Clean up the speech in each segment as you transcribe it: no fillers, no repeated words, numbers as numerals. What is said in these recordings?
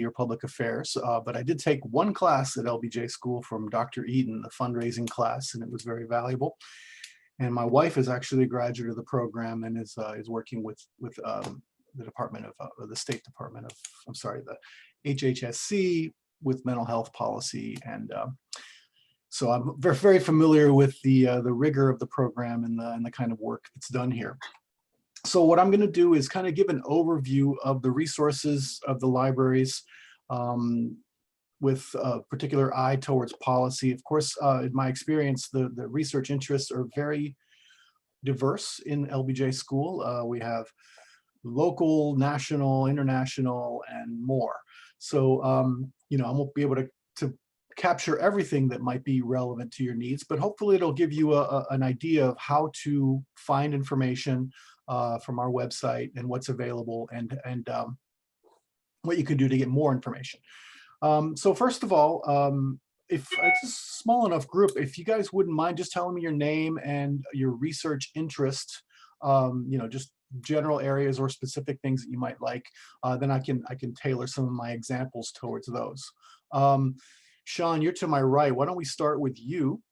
or public affairs, but I did take one class at LBJ School from Dr. Eden, the fundraising class, and it was very valuable. And my wife is actually a graduate of the program and is working with the Department of the State Department of, I'm sorry, the HHSC with mental health policy. And so I'm very, very familiar with the rigor of the program and the kind of work that's done here. So what I'm going to do is kind of give an overview of the resources of the libraries with a particular eye towards policy. Of course, in my experience, the research interests are very diverse in LBJ School. We have local, national, international, and more. So, I won't be able to capture everything that might be relevant to your needs, but hopefully it'll give you an idea of how to find information from our website and what's available and what you can do to get more information. So first of all, if it's a small enough group, if you guys wouldn't mind just telling me your name and your research interest, just general areas or specific things that you might like, then I can tailor some of my examples towards those. Sean, you're to my right. Why don't we start with you,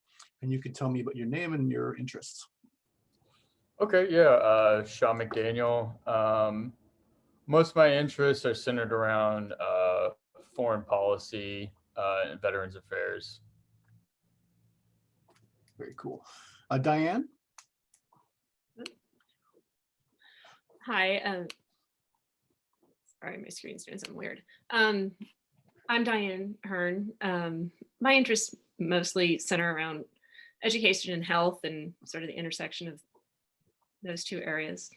and you can tell me about your name and your interests. Okay, yeah, Sean McDaniel. Most of my interests are centered around foreign policy and veterans affairs. Very cool. Diane? Hi. Sorry, my screen's doing something weird. I'm Diane Hearn. My interests mostly center around education and health and sort of the intersection of those two areas.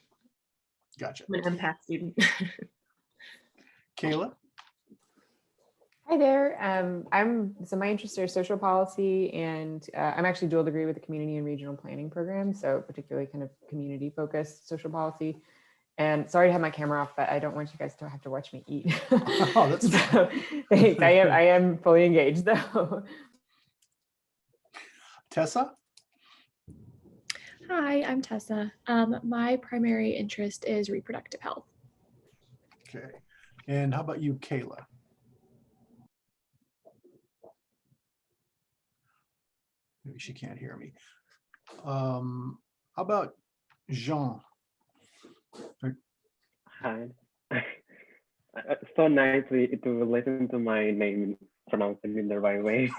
Gotcha. I'm an empath student. Kayla? Hi there. So my interests are social policy, and I'm actually dual degree with the community and regional planning program, so particularly kind of community focused social policy. And sorry to have my camera off, but I don't want you guys to have to watch me eat. Oh, that's so, thanks. I am fully engaged though. Tessa? Hi, I'm Tessa. My primary interest is reproductive health. Okay. And how about you, Kayla? Maybe she can't hear me. How about Jean? Hi. So nicely to listen to my name pronounced in the right way.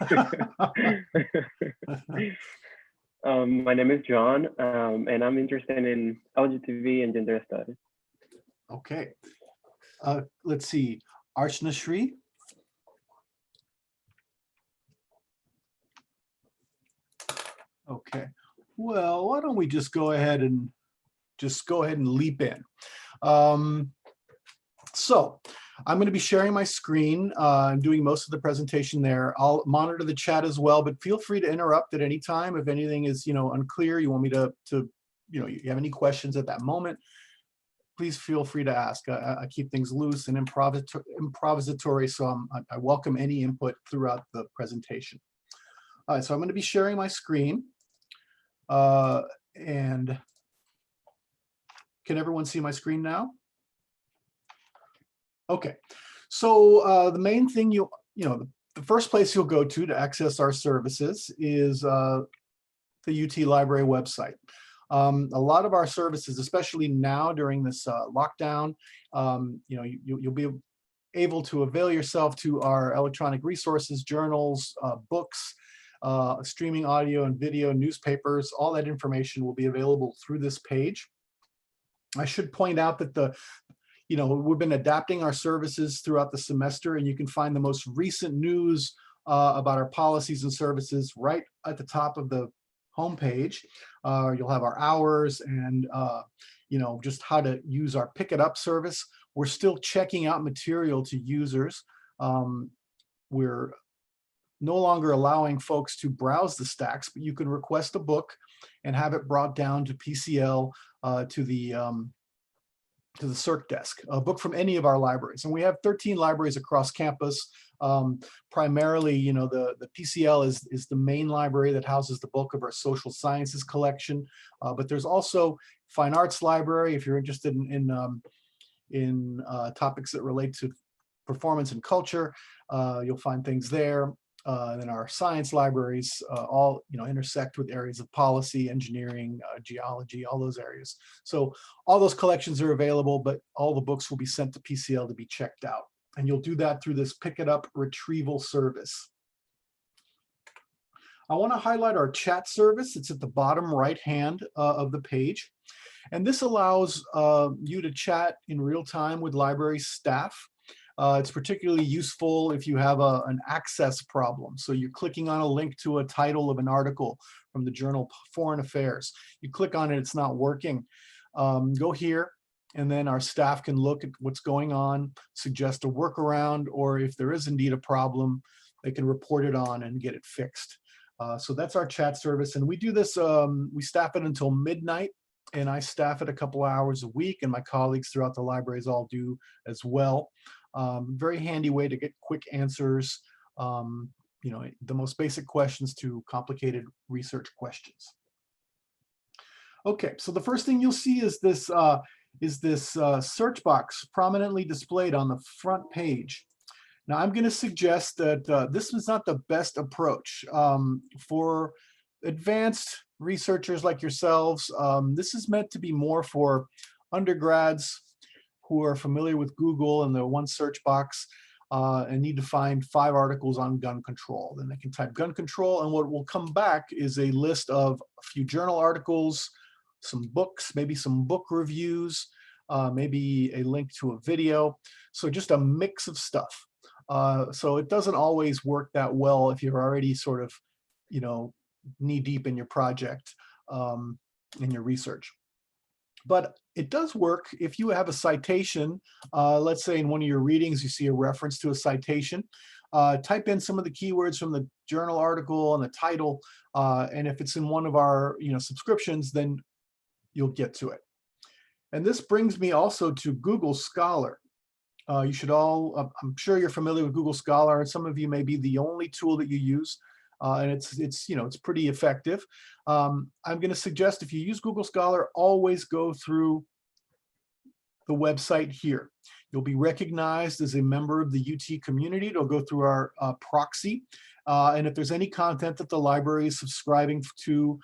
My name is John, and I'm interested in LGBT and gender studies. Okay. Let's see. Archana Shri? Okay. Well, why don't we just go ahead and leap in. So I'm going to be sharing my screen. I'm doing most of the presentation there. I'll monitor the chat as well, but feel free to interrupt at any time if anything is, unclear. You want me to you have any questions at that moment, please feel free to ask. I keep things loose and improvisatory, so I welcome any input throughout the presentation. All right, so I'm going to be sharing my screen. And can everyone see my screen now? Okay, so the main thing the first place you'll go to access our services is the UT Library website. A lot of our services, especially now during this lockdown, you'll be able to avail yourself to our electronic resources, journals, books, streaming audio and video, newspapers. All that information will be available through this page. I should point out that we've been adapting our services throughout the semester, and you can find the most recent news about our policies and services right at the top of the homepage. You'll have our hours and just how to use our Pick It Up service. We're still checking out material to users. We're no longer allowing folks to browse the stacks, but you can request a book and have it brought down to PCL to the CERC desk, a book from any of our libraries. And we have 13 libraries across campus. Primarily, the PCL is the main library that houses the bulk of our social sciences collection. But there's also Fine Arts Library if you're interested in topics that relate to performance and culture, you'll find things there. Then our science libraries all intersect with areas of policy, engineering, geology, all those areas. So all those collections are available, but all the books will be sent to PCL to be checked out. And you'll do that through this Pick It Up retrieval service. I want to highlight our chat service. It's at the bottom right hand of the page. And this allows you to chat in real time with library staff. It's particularly useful if you have an access problem. So you're clicking on a link to a title of an article from the journal Foreign Affairs. You click on it, it's not working. Go here, and then our staff can look at what's going on, suggest a workaround, or if there is indeed a problem, they can report it on and get it fixed. So that's our chat service. And we do this, we staff it until midnight. And I staff it a couple hours a week, and my colleagues throughout the libraries all do as well. Very handy way to get quick answers, the most basic questions to complicated research questions. Okay, so the first thing you'll see is this search box prominently displayed on the front page. Now, I'm going to suggest that this is not the best approach. For advanced researchers like yourselves, this is meant to be more for undergrads who are familiar with Google and the one search box and need to find 5 articles on gun control. Then they can type gun control, and what will come back is a list of a few journal articles, some books, maybe some book reviews, maybe a link to a video. So just a mix of stuff. So it doesn't always work that well if you're already sort of, knee deep in your project, in your research. But it does work if you have a citation. Let's say in one of your readings, you see a reference to a citation. Type in some of the keywords from the journal article and the title. And if it's in one of our subscriptions, then you'll get to it. And this brings me also to Google Scholar. You should all, I'm sure you're familiar with Google Scholar, and some of you may be the only tool that you use. And it's pretty effective. I'm going to suggest if you use Google Scholar, always go through the website here. You'll be recognized as a member of the UT community. It'll go through our proxy. And if there's any content that the library is subscribing to,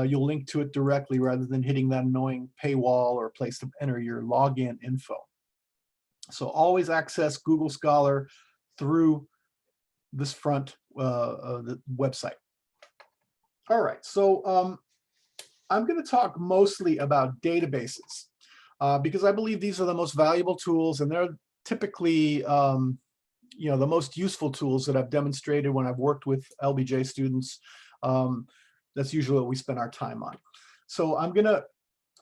you'll link to it directly rather than hitting that annoying paywall or place to enter your login info. So always access Google Scholar through this front of the website. All right, so I'm going to talk mostly about databases because I believe these are the most valuable tools, and they're typically the most useful tools that I've demonstrated when I've worked with LBJ students. That's usually what we spend our time on. So I'm going to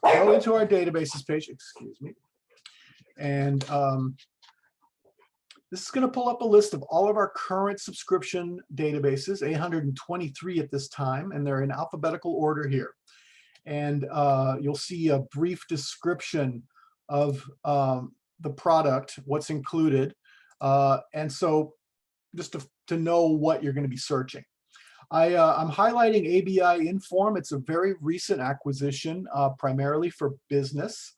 go into our databases page, excuse me, and this is going to pull up a list of all of our current subscription databases, 823 at this time, and they're in alphabetical order here. And you'll see a brief description of the product, what's included. And so just to know what you're going to be searching. I'm highlighting ABI Inform. It's a very recent acquisition, primarily for business.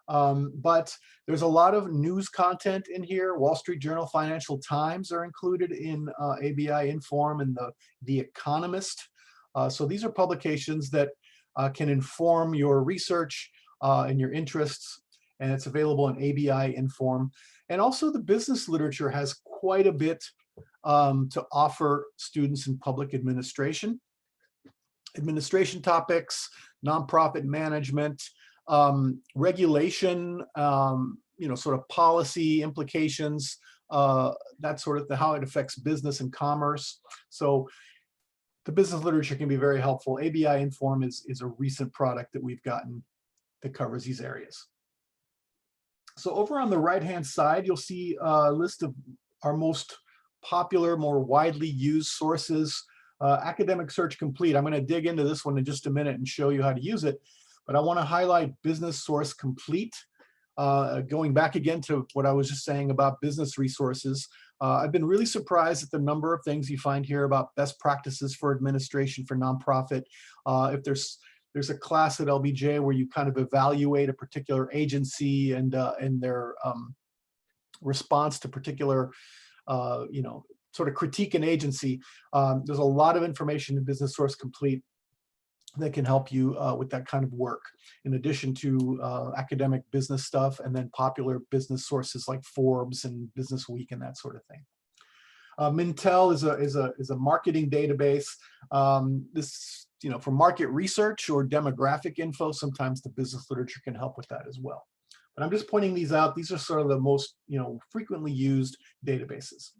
But there's a lot of news content in here. Wall Street Journal, Financial Times are included in ABI Inform and The Economist. So these are publications that can inform your research and your interests, and it's available in ABI Inform. And also the business literature has quite a bit to offer students in public administration. Administration topics, nonprofit management, regulation, sort of policy implications, that sort of how it affects business and commerce. So the business literature can be very helpful. ABI Inform is a recent product that we've gotten that covers these areas. So over on the right-hand side, you'll see a list of our most popular, more widely used sources. Academic Search Complete. I'm going to dig into this one in just a minute and show you how to use it. But I want to highlight Business Source Complete. Going back again to what I was just saying about business resources, I've been really surprised at the number of things you find here about best practices for administration for nonprofit. If there's a class at LBJ where you kind of evaluate a particular agency and their response to particular, sort of critique an agency. There's a lot of information in Business Source Complete that can help you with that kind of work, in addition to academic business stuff, and then popular business sources like Forbes and Business Week and that sort of thing. Mintel is a marketing database. This, for market research or demographic info, sometimes the business literature can help with that as well. But I'm just pointing these out. These are sort of the most frequently used databases.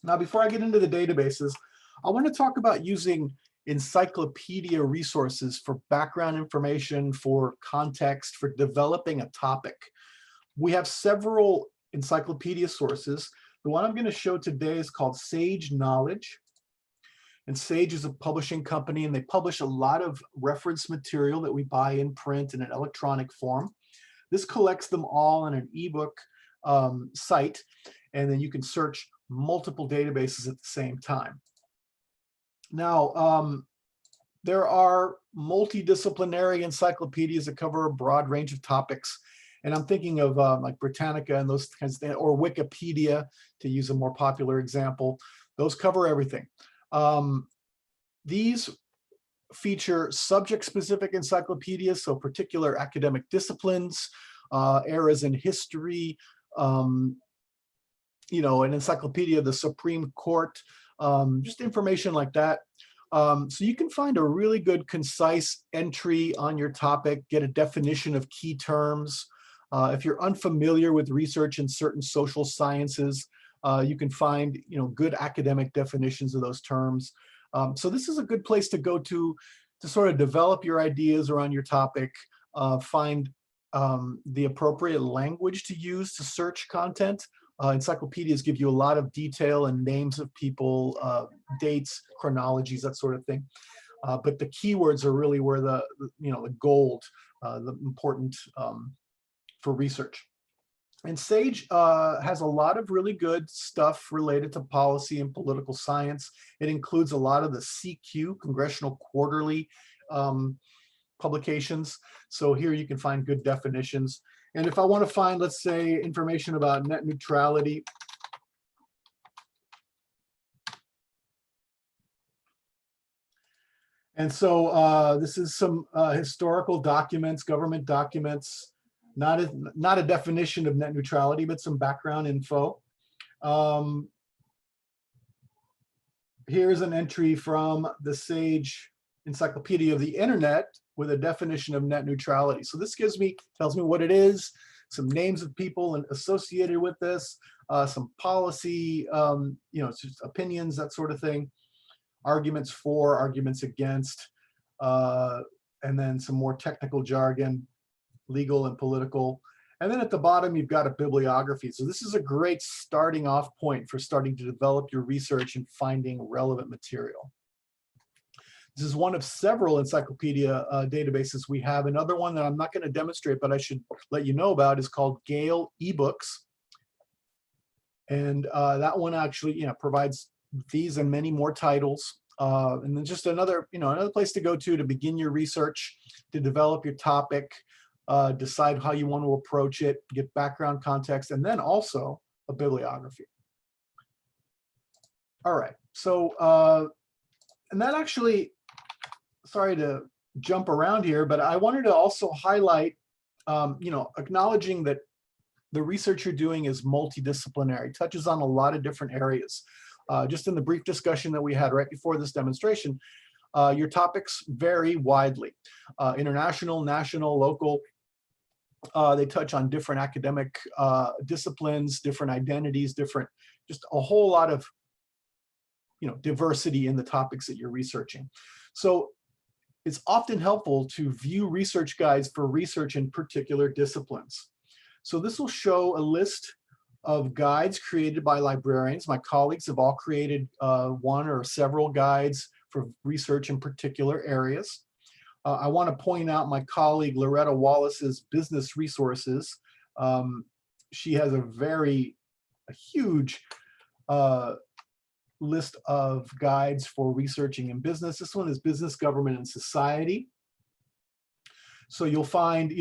Now, before I get into the databases, I want to talk about using encyclopedia resources for background information, for context, for developing a topic. We have several encyclopedia sources. The one I'm going to show today is called Sage Knowledge. And Sage is a publishing company, and they publish a lot of reference material that we buy in print in an electronic form. This collects them all in an ebook site, and then you can search multiple databases at the same time. Now, there are multidisciplinary encyclopedias that cover a broad range of topics. And I'm thinking of like Britannica and those kinds of things, or Wikipedia, to use a more popular example. Those cover everything. These feature subject-specific encyclopedias, so particular academic disciplines, eras in history, an encyclopedia of the Supreme Court, just information like that. So you can find a really good, concise entry on your topic, get a definition of key terms. If you're unfamiliar with research in certain social sciences, you can find good academic definitions of those terms. So this is a good place to go to sort of develop your ideas around your topic, find the appropriate language to use to search content. Encyclopedias give you a lot of detail and names of people, dates, chronologies, that sort of thing. But the keywords are really where the gold, the important for research. And Sage has a lot of really good stuff related to policy and political science. It includes a lot of the CQ, Congressional Quarterly publications. So here you can find good definitions. And if I want to find, let's say, information about net neutrality, and so this is some historical documents, government documents, not a definition of net neutrality, but some background info. Here's an entry from the Sage Encyclopedia of the Internet with a definition of net neutrality. So this tells me what it is, some names of people and associated with this, some policy, it's just opinions, that sort of thing, arguments for, arguments against, and then some more technical jargon, legal and political. And then at the bottom, you've got a bibliography. So this is a great starting off point for starting to develop your research and finding relevant material. This is one of several encyclopedia databases we have. Another one that I'm not going to demonstrate, but I should let you know about, is called Gale eBooks. And that one actually provides these and many more titles. And then just another place to go to begin your research, to develop your topic, decide how you want to approach it, get background context, and then also a bibliography. All right, so and that actually, sorry to jump around here, but I wanted to also highlight, acknowledging that the research you're doing is multidisciplinary, touches on a lot of different areas. Just in the brief discussion that we had right before this demonstration, your topics vary widely. International, national, local. They touch on different academic disciplines, different identities, just a whole lot of diversity in the topics that you're researching. So it's often helpful to view research guides for research in particular disciplines. So this will show a list of guides created by librarians. My colleagues have all created one or several guides for research in particular areas. I want to point out my colleague Loretta Wallace's business resources. She has a huge list of guides for researching in business. This one is Business, Government, and Society. So you'll find,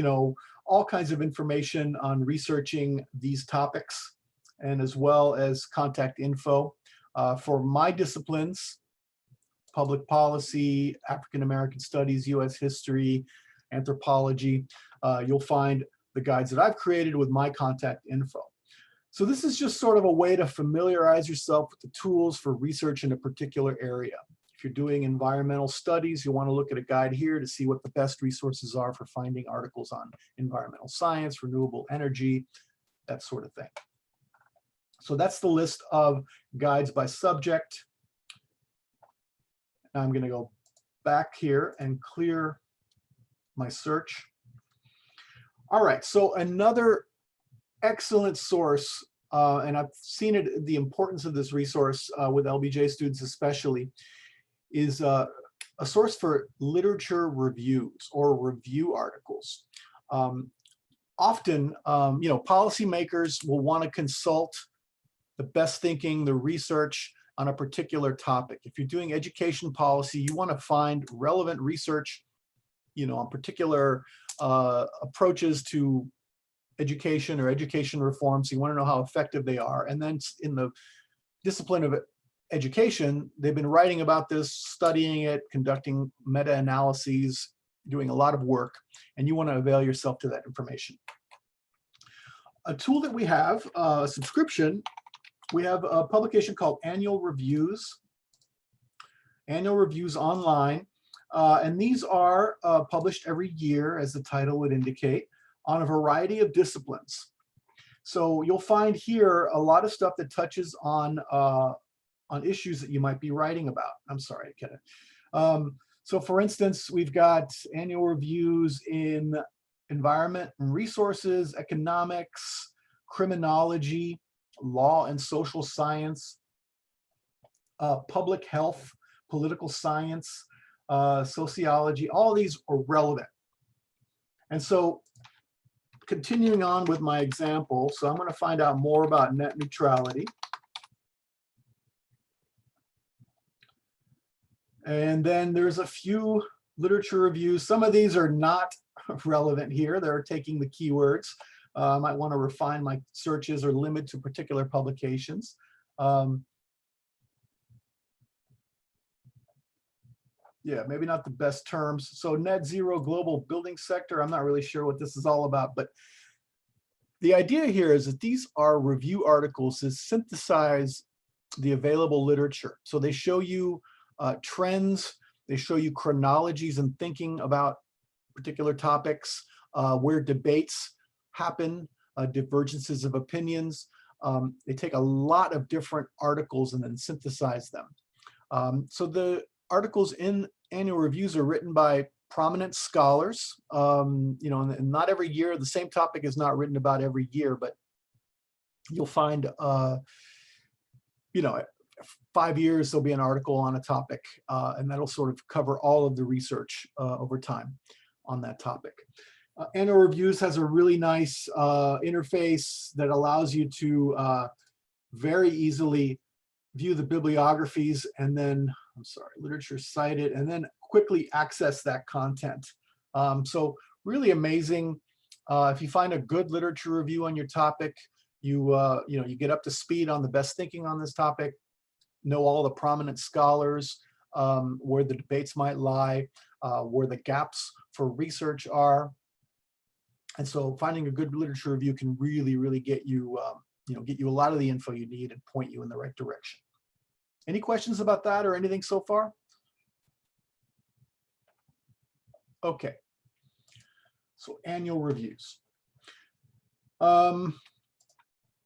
all kinds of information on researching these topics, and as well as contact info. For my disciplines, public policy, African American studies, US history, anthropology, you'll find the guides that I've created with my contact info. So this is just sort of a way to familiarize yourself with the tools for research in a particular area. If you're doing environmental studies, you want to look at a guide here to see what the best resources are for finding articles on environmental science, renewable energy, that sort of thing. So that's the list of guides by subject. Now I'm going to go back here and clear my search. All right, so another excellent source, and I've seen it, the importance of this resource with LBJ students especially, is a source for literature reviews or review articles. Often, policymakers will want to consult the best thinking, the research on a particular topic. If you're doing education policy, you want to find relevant research, on particular approaches to education or education reform. So you want to know how effective they are. And then in the discipline of education, they've been writing about this, studying it, conducting meta-analyses, doing a lot of work, and you want to avail yourself to that information. A tool that we have, a subscription, we have a publication called Annual Reviews online, and these are published every year, as the title would indicate, on a variety of disciplines. So you'll find here a lot of stuff that touches on issues that you might be writing about. I'm sorry, I get it. So for instance, we've got annual reviews in environment and resources, economics, criminology, law and social science, public health, political science, sociology. All these are relevant. And so continuing on with my example, so I'm going to find out more about net neutrality. And then there's a few literature reviews. Some of these are not relevant here. They're taking the keywords. I might want to refine my searches or limit to particular publications. Yeah, maybe not the best terms. So net zero global building sector, I'm not really sure what this is all about, but the idea here is that these are review articles that synthesize the available literature. So they show you trends, they show you chronologies and thinking about particular topics, where debates happen, divergences of opinions. They take a lot of different articles and then synthesize them. So the articles in annual reviews are written by prominent scholars. And not every year, the same topic is not written about every year, but you'll find, 5 years, there'll be an article on a topic, and that'll sort of cover all of the research over time on that topic. Annual Reviews has a really nice interface that allows you to very easily view the bibliographies and then, literature cited, and then quickly access that content. So really amazing. If you find a good literature review on your topic, you get up to speed on the best thinking on this topic, know all the prominent scholars, where the debates might lie, where the gaps for research are. And so finding a good literature review can really, really get you, get you a lot of the info you need and point you in the right direction. Any questions about that or anything so far? Okay. So annual reviews. All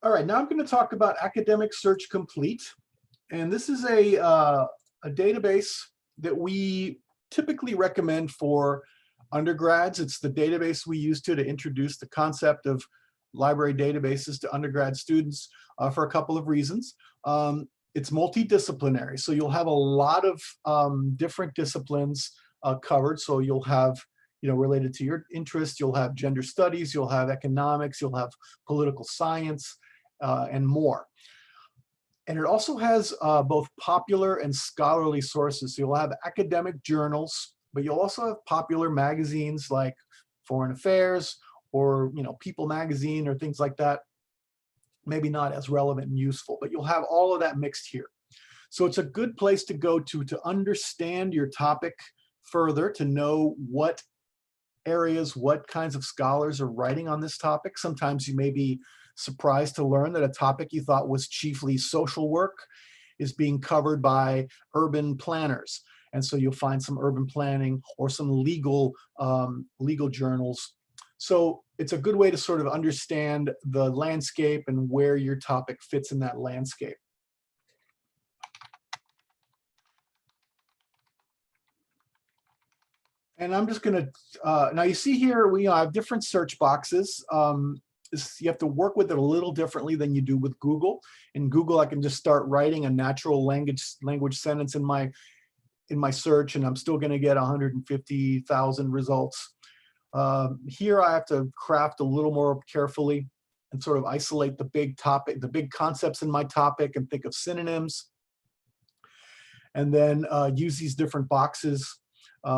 right, now I'm going to talk about Academic Search Complete. And this is a database that we typically recommend for undergrads. It's the database we use to introduce the concept of library databases to undergrad students for a couple of reasons. It's multidisciplinary, so you'll have a lot of different disciplines covered. So you'll have, related to your interest, you'll have gender studies, you'll have economics, you'll have political science, and more. And it also has both popular and scholarly sources. So you'll have academic journals, but you'll also have popular magazines like foreign affairs, or People magazine or things like that. Maybe not as relevant and useful, but you'll have all of that mixed here. So it's a good place to go to understand your topic further, to know what areas, what kinds of scholars are writing on this topic. Sometimes you may be surprised to learn that a topic you thought was chiefly social work is being covered by urban planners. And so you'll find some urban planning or some legal journals. So it's a good way to sort of understand the landscape and where your topic fits in that landscape. And I'm just going to, now you see here, we have different search boxes. You have to work with it a little differently than you do with Google. In Google, I can just start writing a natural language sentence in my search, and I'm still going to get 150,000 results. Here, I have to craft a little more carefully and sort of isolate the big topic, the big concepts in my topic, and think of synonyms. And then use these different boxes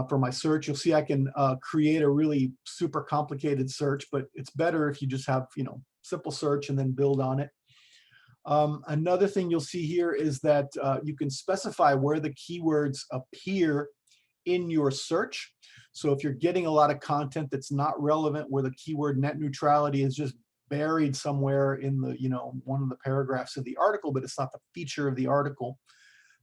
for my search. You'll see I can create a really super complicated search, but it's better if you just have, simple search and then build on it. Another thing you'll see here is that you can specify where the keywords appear in your search. So if you're getting a lot of content that's not relevant, where the keyword net neutrality is just buried somewhere in the, one of the paragraphs of the article, but it's not the feature of the article,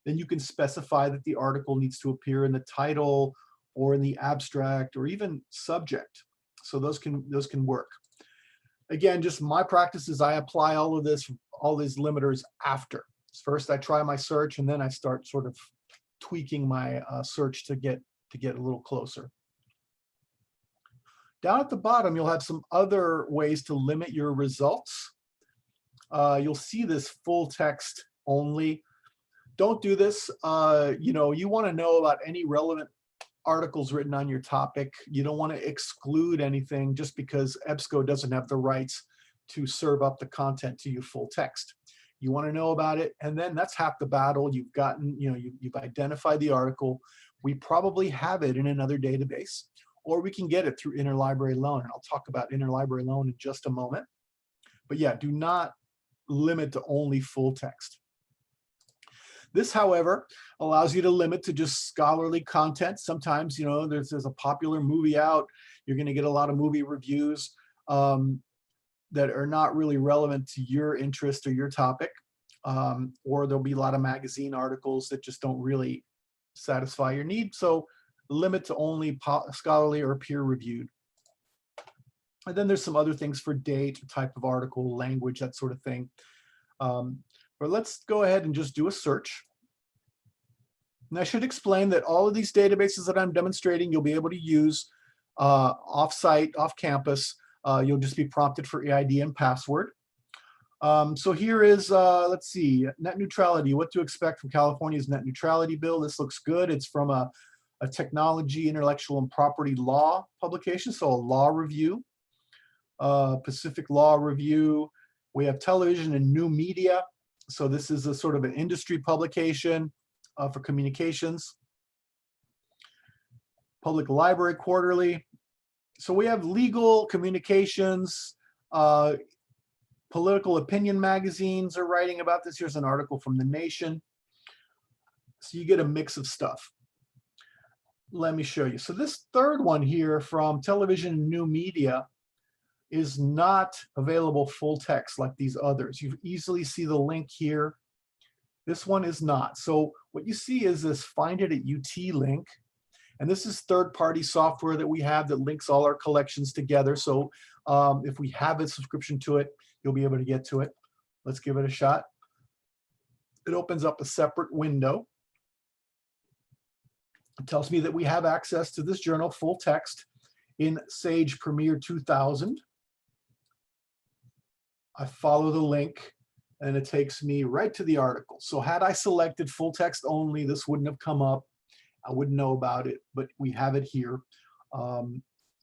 then you can specify that the article needs to appear in the title or in the abstract or even subject. So those can work. Again, just my practice is I apply all these limiters after. First, I try my search, and then I start sort of tweaking my search to get a little closer. Down at the bottom, you'll have some other ways to limit your results. You'll see this full text only. Don't do this. You want to know about any relevant articles written on your topic. You don't want to exclude anything just because EBSCO doesn't have the rights to serve up the content to you full text. You want to know about it, and then that's half the battle. You've gotten, you've identified the article. We probably have it in another database, or we can get it through interlibrary loan, and I'll talk about interlibrary loan in just a moment. But yeah, do not limit to only full text. This, however, allows you to limit to just scholarly content. Sometimes, there's a popular movie out. You're going to get a lot of movie reviews that are not really relevant to your interest or your topic. Or there'll be a lot of magazine articles that just don't really satisfy your need. So limit to only scholarly or peer-reviewed. And then there's some other things for date, type of article, language, that sort of thing. But let's go ahead and just do a search. And I should explain that all of these databases that I'm demonstrating, you'll be able to use off-site, off-campus. You'll just be prompted for EID and password. So here is, let's see, net neutrality, what to expect from California's net neutrality bill. This looks good. It's from a technology, intellectual, and property law publication, so a law review, Pacific Law Review. We have television and new media. So this is a sort of an industry publication for communications. Public Library Quarterly. So we have legal, communications, political opinion magazines are writing about this. Here's an article from The Nation. So you get a mix of stuff. Let me show you. So this third one here from television and new media is not available full text like these others. You easily see the link here. This one is not. So what you see is this Find It at UT link. And this is third-party software that we have that links all our collections together. So if we have a subscription to it, you'll be able to get to it. Let's give it a shot. It opens up a separate window. It tells me that we have access to this journal full text in Sage Premier 2000. I follow the link and it takes me right to the article. So had I selected full text only, this wouldn't have come up. I wouldn't know about it, but we have it here.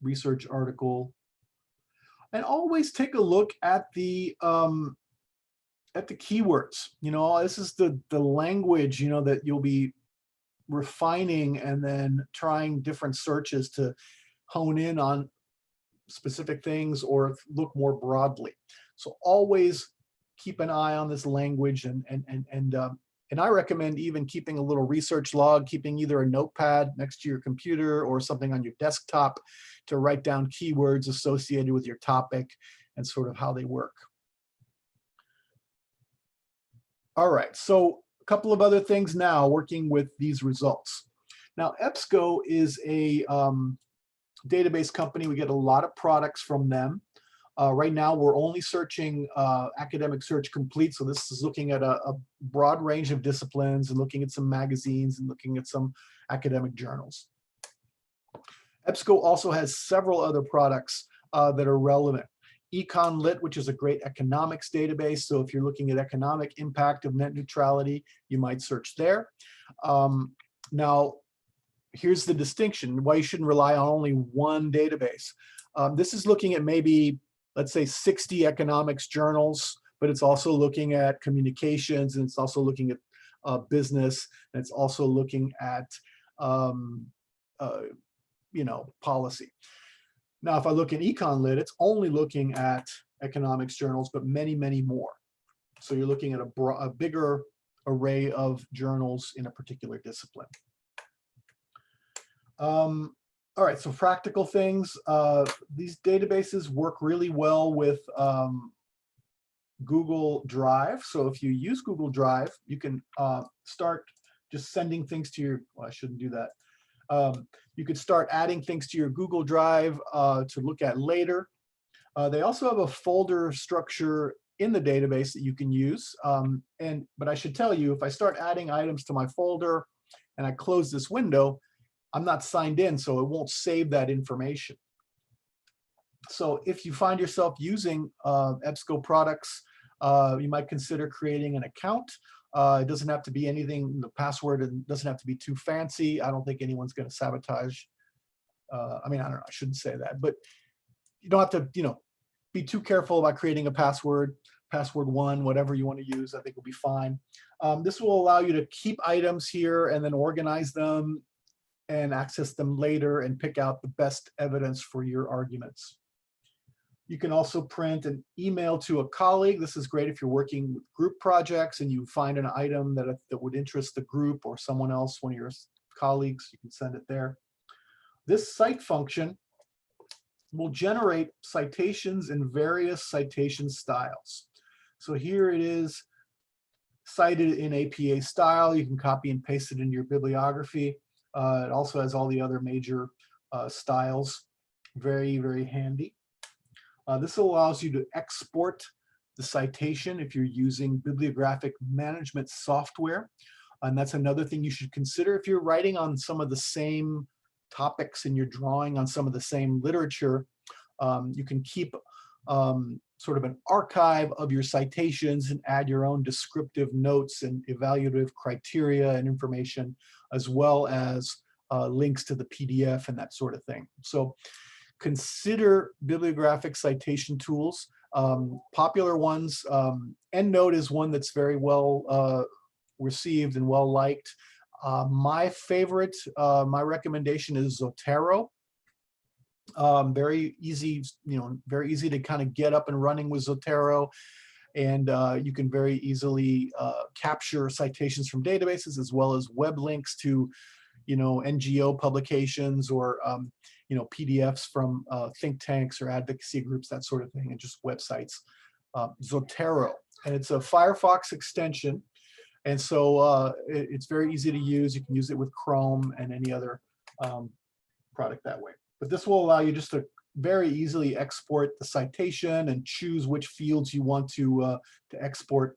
Research article. And always take a look at the keywords. This is the language, that you'll be refining and then trying different searches to hone in on specific things or look more broadly. So always keep an eye on this language, and I recommend even keeping a little research log, keeping either a notepad next to your computer or something on your desktop to write down keywords associated with your topic and sort of how they work. All right, so a couple of other things now working with these results. Now, EBSCO is a database company. We get a lot of products from them. Right now, we're only searching Academic Search Complete. So this is looking at a broad range of disciplines and looking at some magazines and looking at some academic journals. EBSCO also has several other products that are relevant. Econ Lit, which is a great economics database. So if you're looking at economic impact of net neutrality, you might search there. Now, here's the distinction, why you shouldn't rely on only one database. This is looking at maybe, let's say, 60 economics journals, but it's also looking at communications, and it's also looking at business, and it's also looking at policy. Now, if I look at Econ Lit, it's only looking at economics journals, but many, many more. So you're looking at a bigger array of journals in a particular discipline. All right, so practical things. These databases work really well with Google Drive. So if you use Google Drive, you can start just sending things to your, well, I shouldn't do that. You could start adding things to your Google Drive to look at later. They also have a folder structure in the database that you can use. But I should tell you, if I start adding items to my folder and I close this window, I'm not signed in, so it won't save that information. So if you find yourself using EBSCO products, you might consider creating an account. It doesn't have to be anything, the password doesn't have to be too fancy. I don't think anyone's going to sabotage. I mean, I don't know, I shouldn't say that, but you don't have to, be too careful about creating a password, password one, whatever you want to use, I think will be fine. This will allow you to keep items here and then organize them and access them later and pick out the best evidence for your arguments. You can also print an email to a colleague. This is great if you're working with group projects and you find an item that would interest the group or someone else, one of your colleagues, you can send it there. This cite function will generate citations in various citation styles. So here it is cited in APA style. You can copy and paste it into your bibliography. It also has all the other major styles. Very, very handy. This allows you to export the citation if you're using bibliographic management software. And that's another thing you should consider if you're writing on some of the same topics and you're drawing on some of the same literature. You can keep sort of an archive of your citations and add your own descriptive notes and evaluative criteria and information, as well as links to the PDF and that sort of thing. So consider bibliographic citation tools. Popular ones, EndNote is one that's very well received and well liked. My favorite, my recommendation is Zotero. Very easy, very easy to kind of get up and running with Zotero. And you can very easily capture citations from databases as well as web links to, NGO publications or, PDFs from think tanks or advocacy groups, that sort of thing, and just websites. Zotero, and it's a Firefox extension. And so it's very easy to use. You can use it with Chrome and any other product that way. But this will allow you just to very easily export the citation and choose which fields you want to export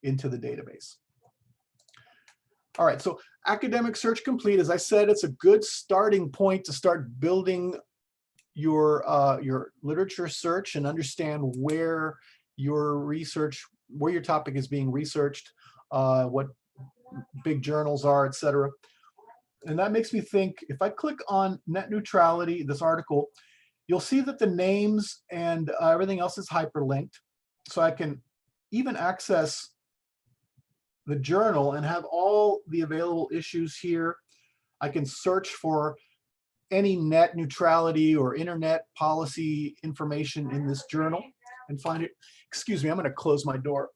into the database. All right, so Academic Search Complete, as I said, it's a good starting point to start building your literature search and understand where your research, where your topic is being researched, what big journals are, etc. And that makes me think, if I click on net neutrality, this article, you'll see that the names and everything else is hyperlinked. So I can even access the journal and have all the available issues here. I can search for any net neutrality or internet policy information in this journal and find it. Excuse me, I'm going to close my door.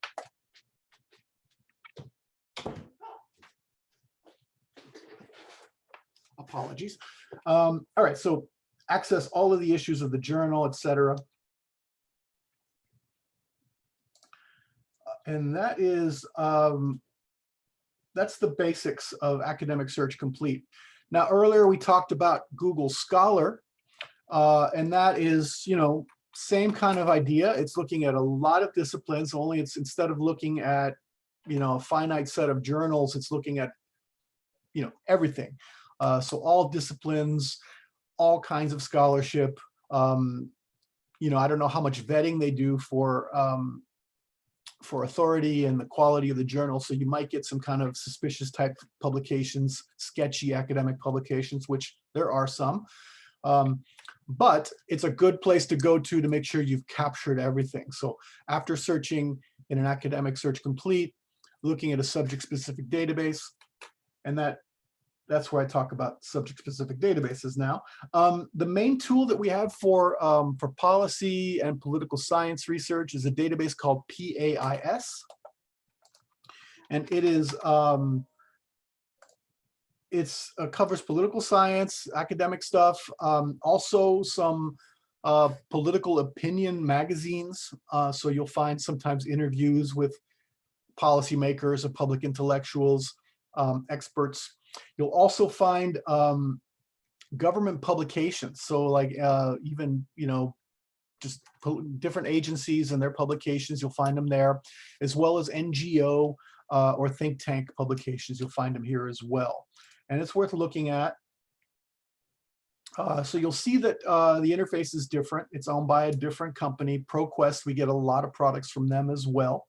Apologies. All right, so access all of the issues of the journal, etc. And that is, that's the basics of Academic Search Complete. Now, earlier we talked about Google Scholar, and that is, you know, same kind of idea. It's looking at a lot of disciplines, only it's instead of looking at, you know, a finite set of journals, it's looking at, you know, everything. So all disciplines, all kinds of scholarship. You know, I don't know how much vetting they do for authority and the quality of the journal. So you might get some kind of suspicious type publications, sketchy academic publications, which there are some. But it's a good place to go to make sure you've captured everything. So after searching in an Academic Search Complete, looking at a subject-specific database, and that's where I talk about subject-specific databases now. The main tool that we have for policy and political science research is a database called PAIS. And it is, covers political science, academic stuff, also some political opinion magazines. So you'll find sometimes interviews with policymakers or public intellectuals, experts. You'll also find government publications. So like even, you know, just different agencies and their publications, you'll find them there, as well as NGO or think tank publications. You'll find them here as well. And it's worth looking at. So you'll see that the interface is different. It's owned by a different company. ProQuest, we get a lot of products from them as well.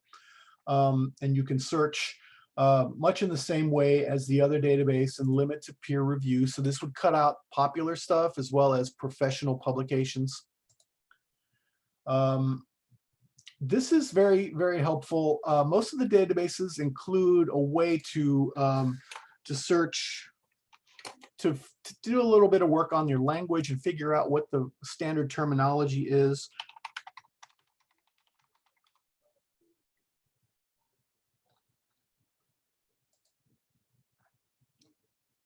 And you can search much in the same way as the other database and limit to peer review. So this would cut out popular stuff as well as professional publications. This is very, very helpful. Most of the databases include a way to search, to do a little bit of work on your language and figure out what the standard terminology is.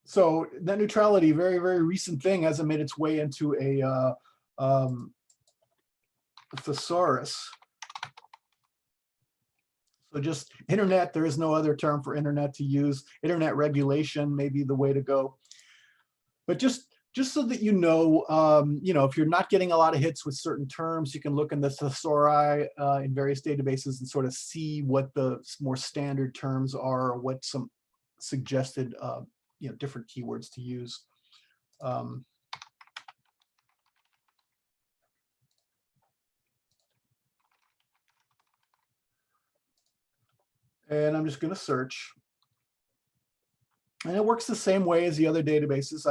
So net neutrality, very, very recent thing, hasn't made its way into a thesaurus. So just internet, there is no other term for internet to use. Internet regulation may be the way to go. But just so that you know, if you're not getting a lot of hits with certain terms, you can look in the thesauri in various databases and sort of see what the more standard terms are, or what some suggested different keywords to use. And I'm just going to search. And it works the same way as the other databases.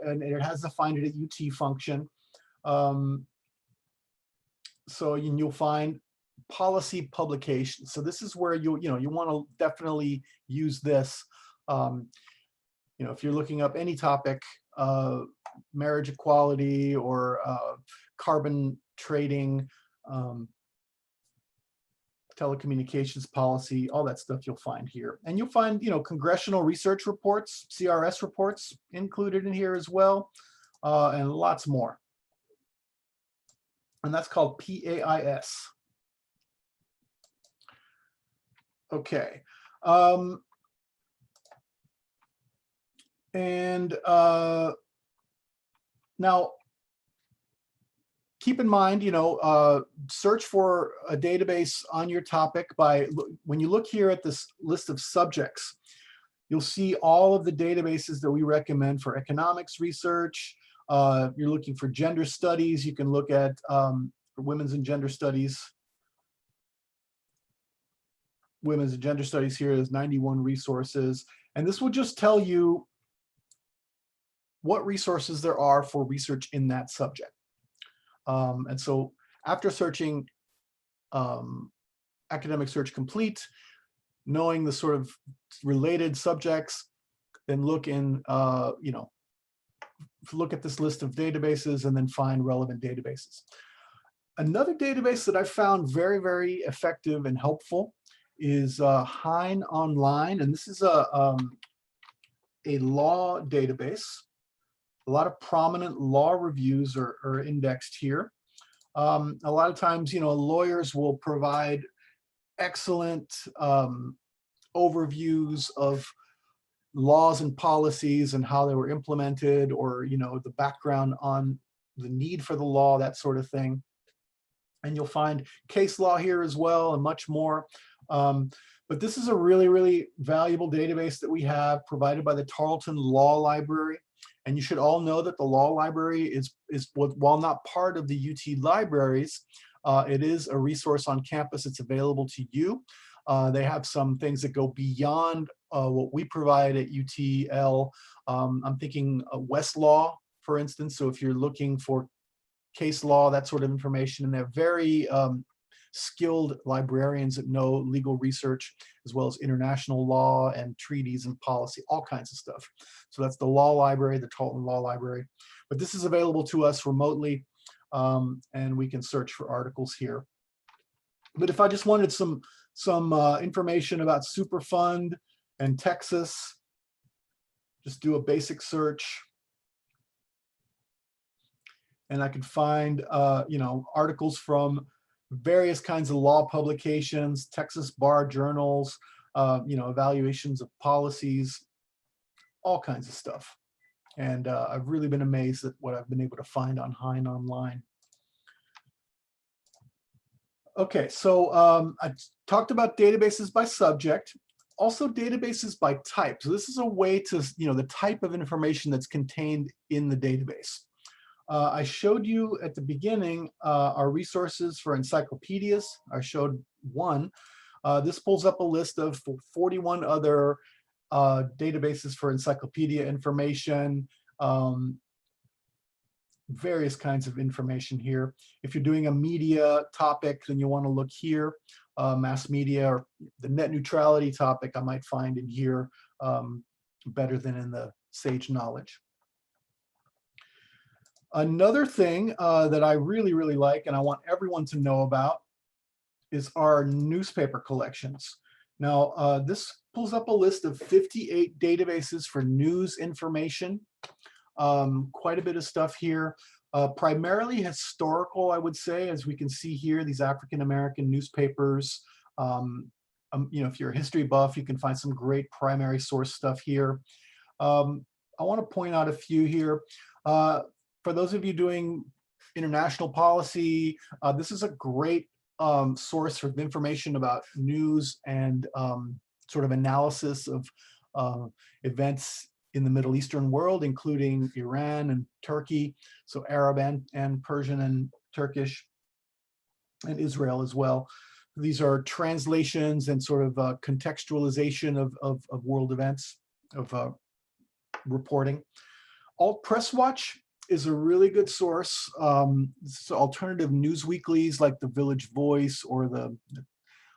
And it has the find it at UT function. So you'll find policy publications. So this is where you want to definitely use this. If you're looking up any topic, marriage equality or carbon trading, telecommunications policy, all that stuff you'll find here. And you'll find, congressional research reports, CRS reports included in here as well, and lots more. And that's called PAIS. Okay. Now, keep in mind, search for a database on your topic when you look here at this list of subjects, you'll see all of the databases that we recommend for economics research. If you're looking for gender studies, you can look at women's and gender studies. Women's and gender studies here is 91 resources. And this will just tell you what resources there are for research in that subject. And so after searching Academic Search Complete, knowing the sort of related subjects, then look in, look at this list of databases and then find relevant databases. Another database that I found very, very effective and helpful is Hein Online, and this is a law database. A lot of prominent law reviews are indexed here. A lot of times, lawyers will provide excellent overviews of laws and policies and how they were implemented, or the background on the need for the law, that sort of thing. And you'll find case law here as well, and much more. But this is a really, really valuable database that we have provided by the Tarleton Law Library. And you should all know that the Law Library is while not part of the UT libraries, it is a resource on campus. It's available to you. They have some things that go beyond what we provide at UTL. I'm thinking Westlaw, for instance. So if you're looking for case law, that sort of information, and they're very skilled librarians that know legal research, as well as international law and treaties and policy, all kinds of stuff. So that's the Law Library, the Tarleton Law Library. But this is available to us remotely, and we can search for articles here. But if I just wanted some information about Superfund and Texas, just do a basic search. And I could find, articles from various kinds of law publications, Texas bar journals, evaluations of policies, all kinds of stuff. And I've really been amazed at what I've been able to find on Hein Online. Okay, so I talked about databases by subject, also databases by type. So this is a way to, the type of information that's contained in the database. I showed you at the beginning our resources for encyclopedias. I showed one. This pulls up a list of 41 other databases for encyclopedia information, various kinds of information here. If you're doing a media topic, then you want to look here. Mass media or the net neutrality topic I might find in here better than in the Sage Knowledge. Another thing that I really, really like, and I want everyone to know about, is our newspaper collections. Now, this pulls up a list of 58 databases for news information. Quite a bit of stuff here. Primarily historical, I would say, as we can see here, these African-American newspapers. If you're a history buff, you can find some great primary source stuff here. I want to point out a few here. For those of you doing international policy, this is a great source for information about news and sort of analysis of events in the Middle Eastern world, including Iran and Turkey, so Arab and Persian and Turkish, and Israel as well. These are translations and sort of contextualization of world events, of reporting. Alt Press Watch is a really good source. It's alternative news weeklies like the Village Voice or the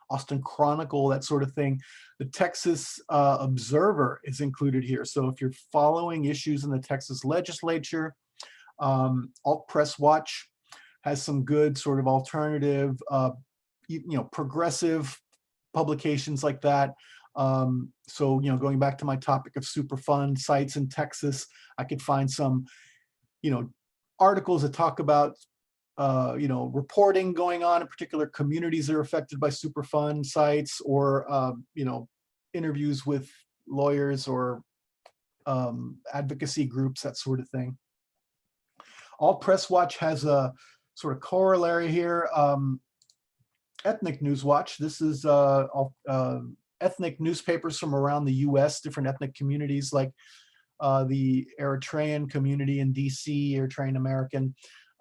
Austin Chronicle, that sort of thing. The Texas Observer is included here. So if you're following issues in the Texas legislature, Alt Press Watch has some good sort of alternative, progressive publications like that. So, going back to my topic of Superfund sites in Texas, I could find some articles that talk about, reporting going on in particular communities that are affected by Superfund sites, or, interviews with lawyers or advocacy groups, that sort of thing. Alt Press Watch has a sort of corollary here, Ethnic News Watch. This is ethnic newspapers from around the US, different ethnic communities like the Eritrean community in DC, Eritrean American,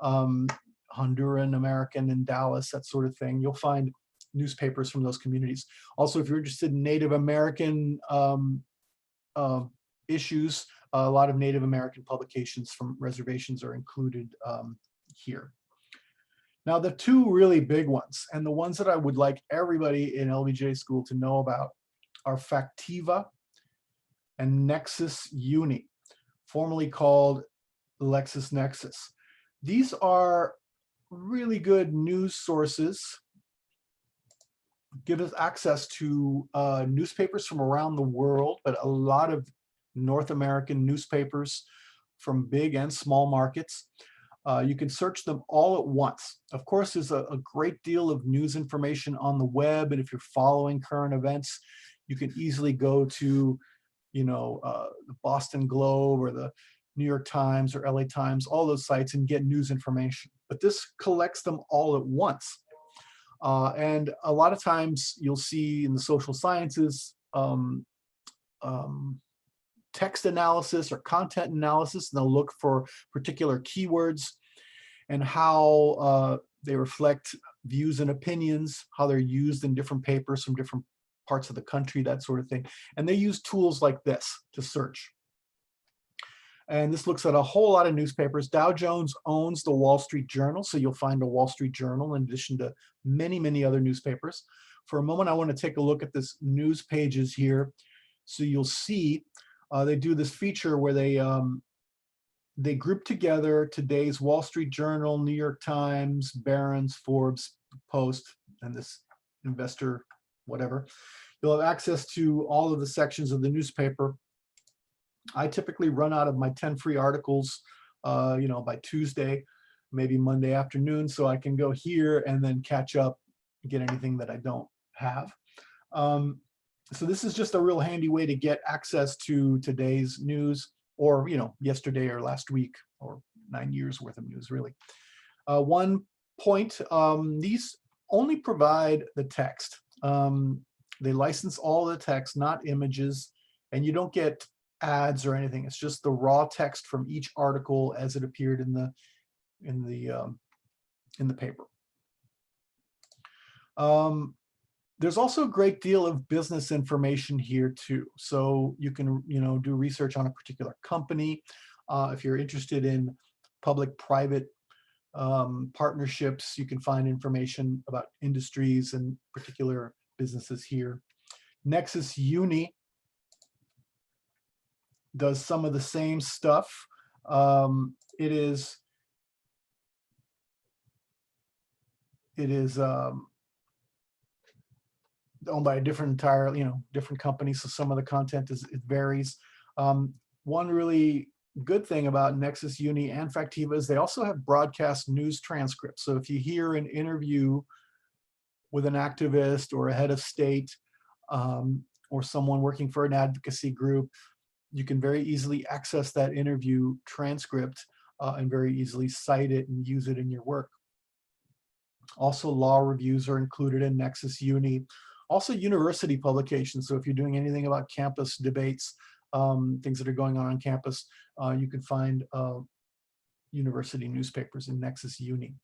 Honduran American in Dallas, that sort of thing. You'll find newspapers from those communities. Also, if you're interested in Native American issues, a lot of Native American publications from reservations are included here. Now, the two really big ones, and the ones that I would like everybody in LBJ school to know about, are Factiva and Nexus Uni, formerly called LexisNexis. These are really good news sources. Give us access to newspapers from around the world, but a lot of North American newspapers from big and small markets. You can search them all at once. Of course, there's a great deal of news information on the web, and if you're following current events, you can easily go to, you know, the Boston Globe or the New York Times or LA Times, all those sites, and get news information. But this collects them all at once. And a lot of times you'll see in the social sciences text analysis or content analysis, and they'll look for particular keywords and how they reflect views and opinions, how they're used in different papers from different parts of the country, that sort of thing. And they use tools like this to search. And this looks at a whole lot of newspapers. Dow Jones owns the Wall Street Journal, so you'll find a Wall Street Journal in addition to many, many other newspapers. For a moment, I want to take a look at this news pages here. So you'll see they do this feature where they group together today's Wall Street Journal, New York Times, Barron's, Forbes, Post, and this investor, whatever. You'll have access to all of the sections of the newspaper. I typically run out of my 10 free articles, you know, by Tuesday, maybe Monday afternoon, so I can go here and then catch up and get anything that I don't have. So this is just a real handy way to get access to today's news, or, you know, yesterday or last week, or 9 years worth of news, really. One point, these only provide the text. They license all the text, not images, and you don't get ads or anything. It's just the raw text from each article as it appeared in the paper. There's also a great deal of business information here too. So you can, you know, do research on a particular company. If you're interested in public-private partnerships, you can find information about industries and particular businesses here. Nexus Uni does some of the same stuff. It is owned by a different different company, so some of the content it varies. One really good thing about Nexus Uni and Factiva is they also have broadcast news transcripts. So if you hear an interview with an activist or a head of state or someone working for an advocacy group, you can very easily access that interview transcript and very easily cite it and use it in your work. Also, law reviews are included in Nexus Uni. Also, university publications. So if you're doing anything about campus debates, things that are going on campus, you can find university newspapers in Nexus Uni.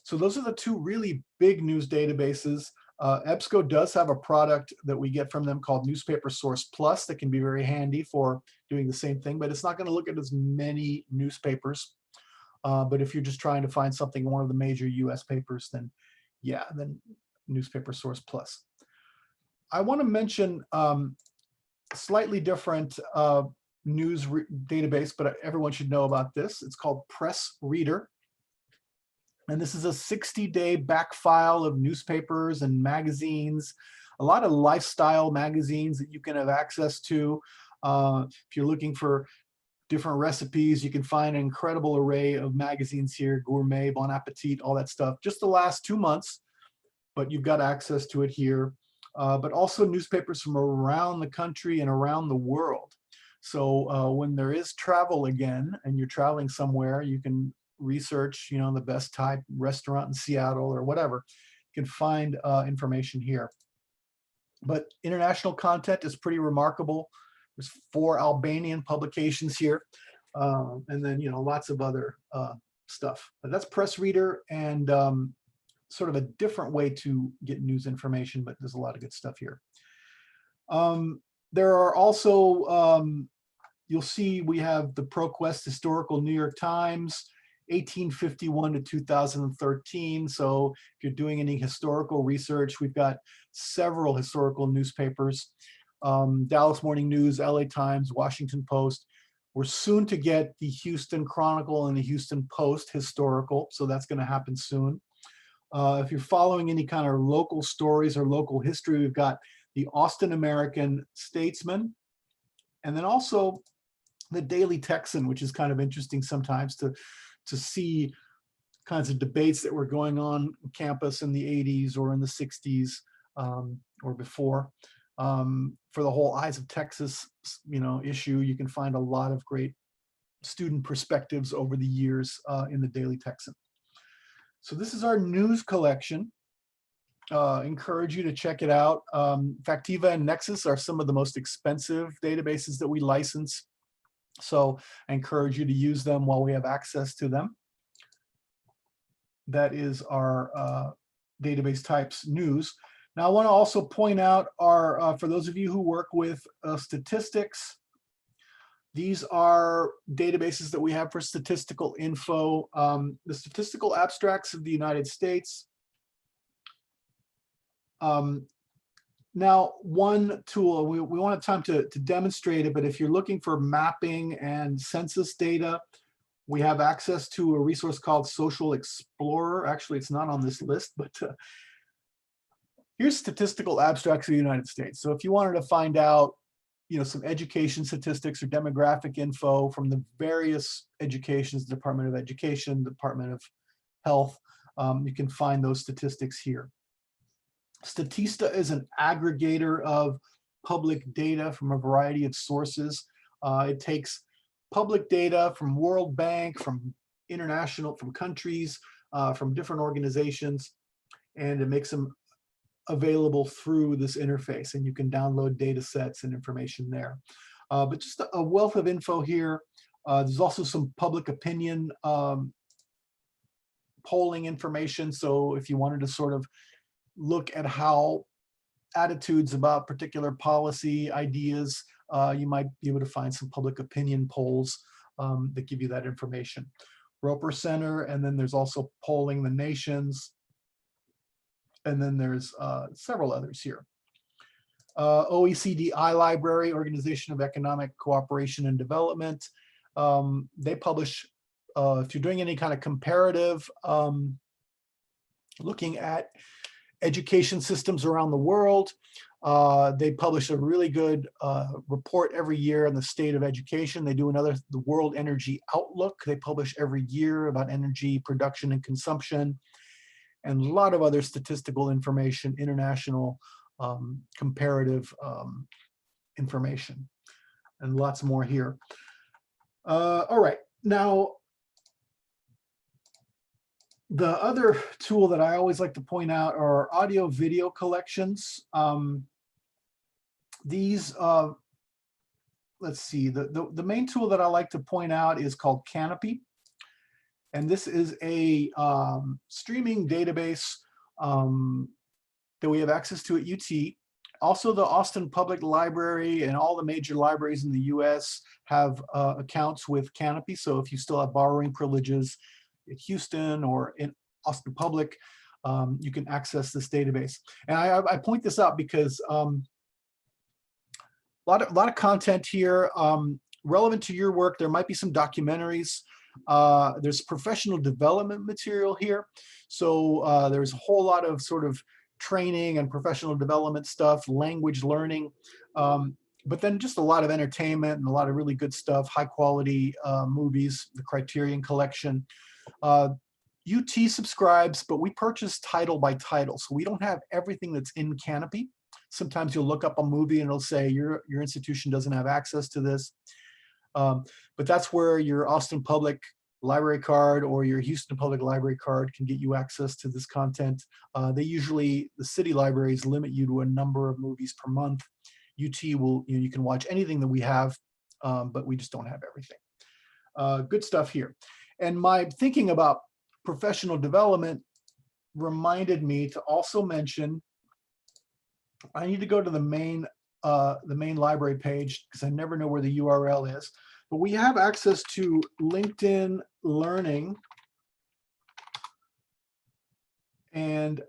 So those are the two really big news databases. EBSCO does have a product that we get from them called Newspaper Source Plus that can be very handy for doing the same thing, but it's not going to look at as many newspapers. But if you're just trying to find something in one of the major US papers, then yeah, then Newspaper Source Plus. I want to mention slightly different news database, but everyone should know about this. It's called Press Reader. And this is a 60-day back file of newspapers and magazines, a lot of lifestyle magazines that you can have access to. If you're looking for different recipes, you can find an incredible array of magazines here, Gourmet, Bon Appetit, all that stuff. Just the last 2 months, but you've got access to it here. But also newspapers from around the country and around the world. So when there is travel again and you're traveling somewhere, you can research, you know, the best Thai restaurant in Seattle or whatever. You can find information here. But international content is pretty remarkable. There's 4 Albanian publications here, and then, you know, lots of other stuff. But that's Press Reader, and sort of a different way to get news information, but there's a lot of good stuff here. There are also, you'll see we have the ProQuest Historical New York Times, 1851 to 2013. So if you're doing any historical research, we've got several historical newspapers, Dallas Morning News, LA Times, Washington Post. We're soon to get the Houston Chronicle and the Houston Post historical, so that's going to happen soon. If you're following any kind of local stories or local history, we've got the Austin American Statesman, and then also the Daily Texan, which is kind of interesting sometimes to see kinds of debates that were going on campus in the 80s or in the 60s or before. For the whole Eyes of Texas, issue, you can find a lot of great student perspectives over the years in the Daily Texan. So this is our news collection. Encourage you to check it out. Factiva and Nexus are some of the most expensive databases that we license. So I encourage you to use them while we have access to them. That is our database types news. Now I want to also point out our, for those of you who work with statistics, these are databases that we have for statistical info. The Statistical Abstracts of the United States. Now, one tool, we won't have time to demonstrate it, but if you're looking for mapping and census data, we have access to a resource called Social Explorer. Actually, it's not on this list, but here's Statistical Abstracts of the United States. So if you wanted to find out, some education statistics or demographic info from the various educations, Department of Education, Department of Health, you can find those statistics here. Statista is an aggregator of public data from a variety of sources. It takes public data from World Bank, from from countries, from different organizations, and it makes them available through this interface, and you can download data sets and information there. But just a wealth of info here. There's also some public opinion polling information. So if you wanted to sort of look at how attitudes about particular policy ideas, you might be able to find some public opinion polls that give you that information. Roper Center, and then there's also Polling the Nations, and then there's several others here. OECD iLibrary, Organization of Economic Cooperation and Development. They publish, if you're doing any kind of comparative, looking at education systems around the world, they publish a really good report every year on the state of education. They do the World Energy Outlook. They publish every year about energy production and consumption, and a lot of other statistical information, international comparative information, and lots more here. All right, now, the other tool that I always like to point out are audio video collections. These, let's see, the main tool that I like to point out is called Canopy. And this is a streaming database that we have access to at UT. Also, the Austin Public Library and all the major libraries in the US have accounts with Canopy. So if you still have borrowing privileges at Houston or in Austin Public, you can access this database. And I point this out because a lot of content here relevant to your work. There might be some documentaries. There's professional development material here. So there's a whole lot of sort of training and professional development stuff, language learning, but then just a lot of entertainment and a lot of really good stuff, high quality movies, the Criterion Collection. UT subscribes, but we purchase title by title. So we don't have everything that's in Canopy. Sometimes you'll look up a movie and it'll say your institution doesn't have access to this. But that's where your Austin Public Library card or your Houston Public Library card can get you access to this content. They usually, the city libraries limit you to a number of movies per month. UT will, you can watch anything that we have, but we just don't have everything. Good stuff here. And my thinking about professional development reminded me to also mention, I need to go to the main library page because I never know where the URL is. But we have access to LinkedIn Learning, and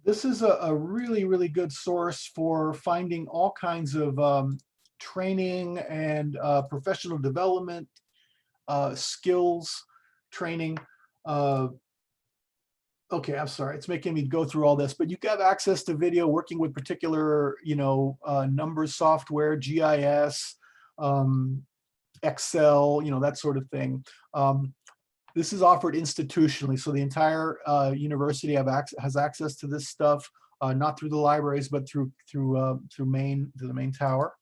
This is a really, really good source for finding all kinds of training and professional development, skills training. Okay, I'm sorry, it's making me go through all this, but you have access to video working with particular, numbers software, GIS, Excel, that sort of thing. This is offered institutionally, so the entire university has access to this stuff, not through the libraries, but through the main tower.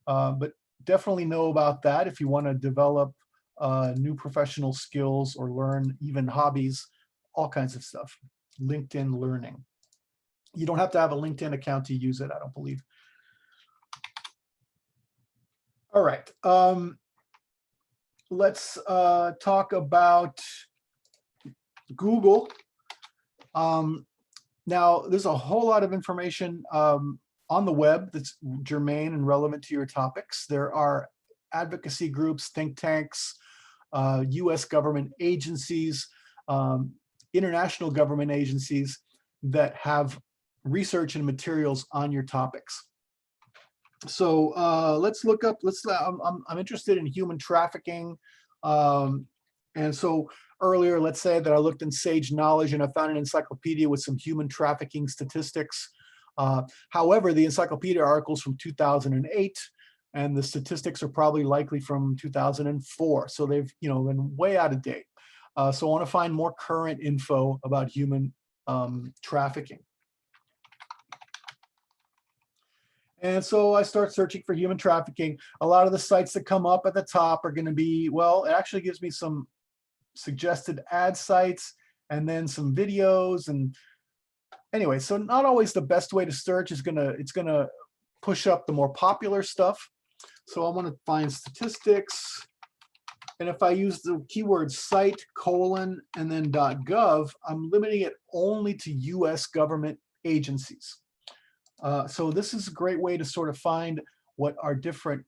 But definitely know about that if you want to develop new professional skills or learn even hobbies, all kinds of stuff. LinkedIn Learning. You don't have to have a LinkedIn account to use it, I don't believe. All right. Let's talk about Google. Now, there's a whole lot of information on the web that's germane and relevant to your topics. There are advocacy groups, think tanks, US government agencies, international government agencies that have research and materials on your topics. So let's look up, I'm interested in human trafficking. And so earlier, let's say that I looked in Sage Knowledge and I found an encyclopedia with some human trafficking statistics. However, the encyclopedia article's from 2008 and the statistics are probably likely from 2004. So they've been way out of date. So I want to find more current info about human trafficking. And so I start searching for human trafficking. A lot of the sites that come up at the top are going to be, well, it actually gives me some suggested ad sites and then some videos. And anyway, so not always the best way to search is it's gonna push up the more popular stuff. So I want to find statistics. And if I use the keyword site : and then .gov, I'm limiting it only to US government agencies. So this is a great way to sort of find what our different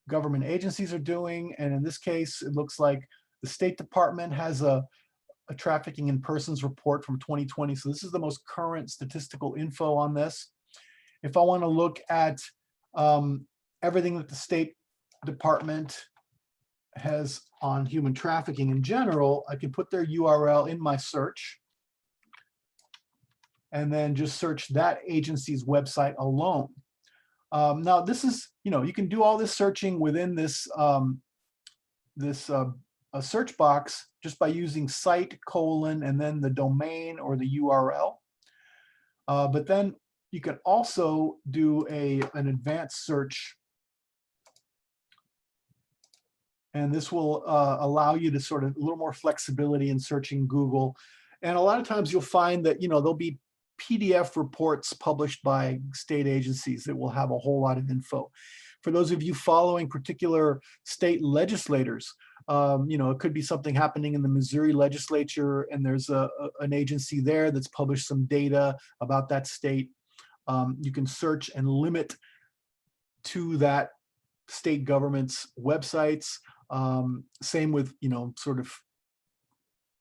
government agencies are doing. And in this case, it looks like the State Department has a trafficking in persons report from 2020. So this is the most current statistical info on this. If I want to look at everything that the State Department has on human trafficking in general, I can put their URL in my search and then just search that agency's website alone. Now this is, you can do all this searching within this a search box just by using site : and then the domain or the URL. But then you can also do an advanced search. And this will allow you to sort of a little more flexibility in searching Google. And a lot of times you'll find that, there'll be PDF reports published by state agencies that will have a whole lot of info. For those of you following particular state legislators, it could be something happening in the Missouri legislature and there's an agency there that's published some data about that state. You can search and limit to that state government's websites. Same with, sort of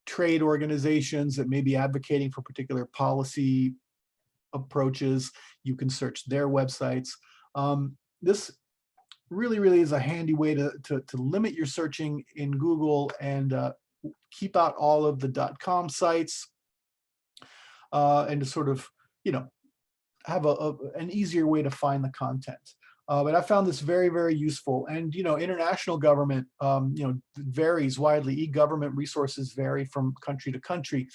trade organizations that may be advocating for particular policy approaches. You can search their websites. This really is a handy way to limit your searching in Google and keep out all of the .com sites and to sort of, have an easier way to find the content. But I found this very useful. And international government varies widely. E-government resources vary from country to country.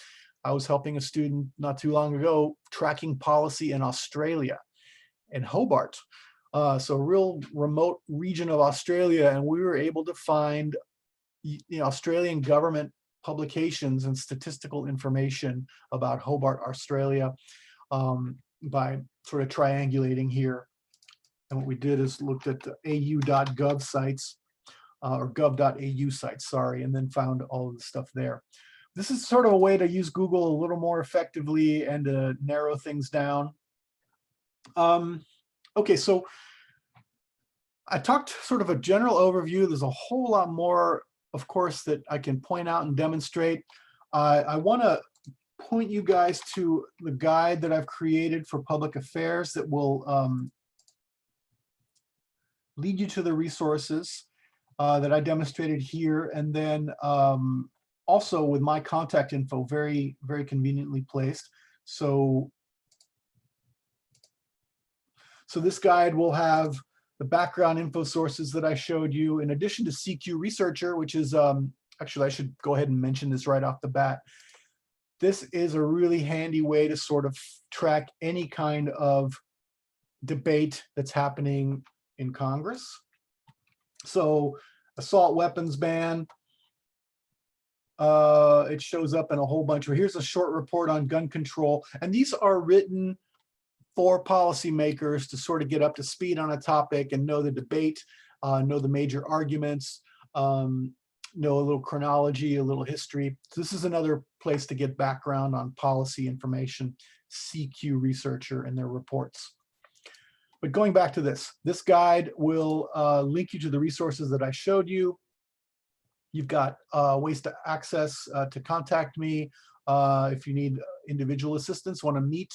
I was helping a student not too long ago tracking policy in Australia, in Hobart. So a real remote region of Australia, and we were able to find Australian government publications and statistical information about Hobart, Australia, by sort of triangulating here. And what we did is looked at the au.gov sites, or gov.au sites, sorry, and then found all of the stuff there. This is sort of a way to use Google a little more effectively and to narrow things down. Okay, so I talked sort of a general overview. There's a whole lot more, of course, that I can point out and demonstrate. I want to point you guys to the guide that I've created for public affairs that will lead you to the resources that I demonstrated here. And then also with my contact info, very, very conveniently placed. So this guide will have the background info sources that I showed you, in addition to CQ Researcher, which is, actually, I should go ahead and mention this right off the bat. This is a really handy way to sort of track any kind of debate that's happening in Congress. So assault weapons ban, it shows up in a whole bunch of, here's a short report on gun control. And these are written for policymakers to sort of get up to speed on a topic and know the debate, know the major arguments, know a little chronology, a little history. So this is another place to get background on policy information, CQ Researcher and their reports. But going back to this guide will link you to the resources that I showed you. You've got ways to access, to contact me. If you need individual assistance, want to meet,